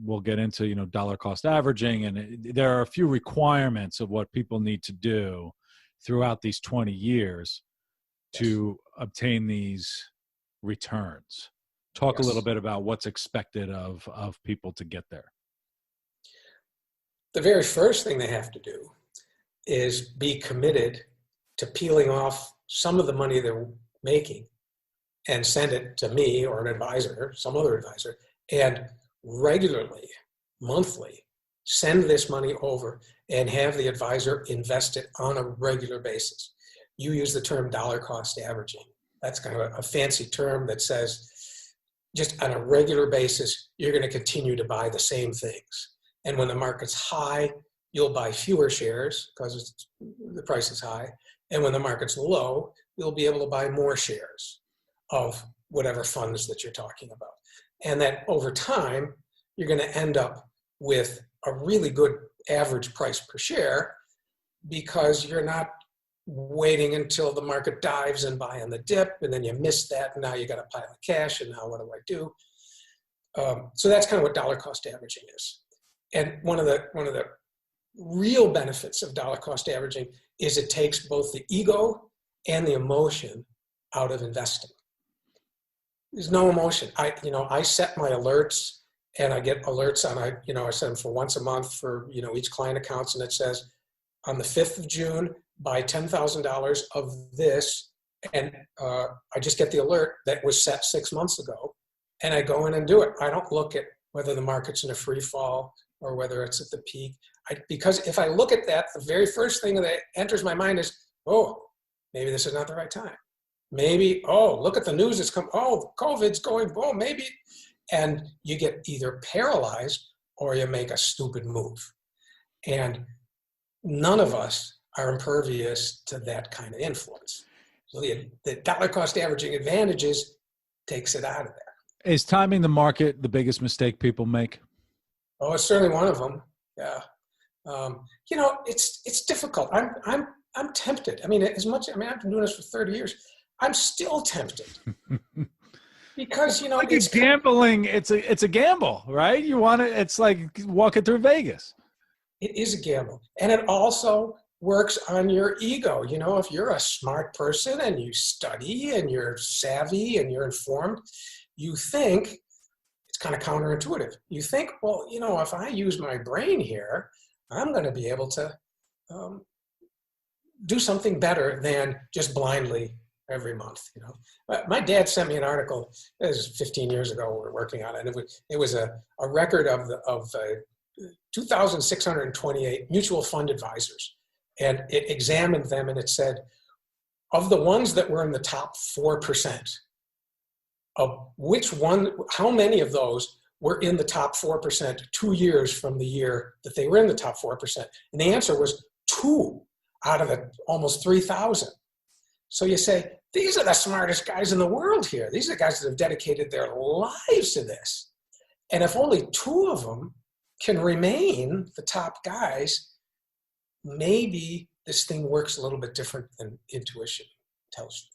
we'll get into, dollar cost averaging, and there are a few requirements of what people need to do throughout these 20 years to obtain these returns. Talk a little bit about what's expected of people to get there. The very first thing they have to do is be committed to peeling off some of the money they're making and send it to me or an advisor, some other advisor, and regularly, monthly, send this money over and have the advisor invest it on a regular basis. You use the term dollar cost averaging. That's kind of a fancy term that says just on a regular basis, you're going to continue to buy the same things. And when the market's high, you'll buy fewer shares because the price is high. And when the market's low, you'll be able to buy more shares of whatever funds that you're talking about. And that over time, you're going to end up with a really good average price per share because you're not waiting until the market dives and buy on the dip, and then you miss that, and now you got a pile of cash, and now what do I do? So that's kind of what dollar cost averaging is. And one of the real benefits of dollar cost averaging is it takes both the ego and the emotion out of investing. There's no emotion. I set my alerts, and I get alerts on, I set them for once a month for, each client accounts, and it says on the 5th of June, buy $10,000 of this. And I just get the alert that was set 6 months ago, and I go in and do it. I don't look at whether the market's in a free fall or whether it's at the peak. Because if I look at that, the very first thing that enters my mind is, oh, maybe this is not the right time. Maybe, oh, look at the news that's come. Oh, COVID's going, oh, maybe. And you get either paralyzed or you make a stupid move. And none of us are impervious to that kind of influence. So the dollar cost averaging advantages takes it out of there. Is timing the market the biggest mistake people make? Oh, it's certainly one of them. Yeah. It's difficult. I'm tempted. I've been doing this for 30 years. I'm still tempted because, it's gambling. It's a gamble, right? You want to, it's like walking through Vegas. It is a gamble. And it also works on your ego. If you're a smart person and you study and you're savvy and you're informed, you think, it's kind of counterintuitive. You think, well, if I use my brain here, I'm going to be able to do something better than just blindly every month. My dad sent me an article. This was 15 years ago. We were working on it. And it was a record of 2,628 mutual fund advisors. And it examined them, and it said, of the ones that were in the top 4%, of which one, how many of those were in the top 4% 2 years from the year that they were in the top 4%? And the answer was 2 out of the almost 3,000. So you say, these are the smartest guys in the world here. These are the guys that have dedicated their lives to this. And if only 2 of them can remain the top guys, maybe this thing works a little bit different than intuition tells you.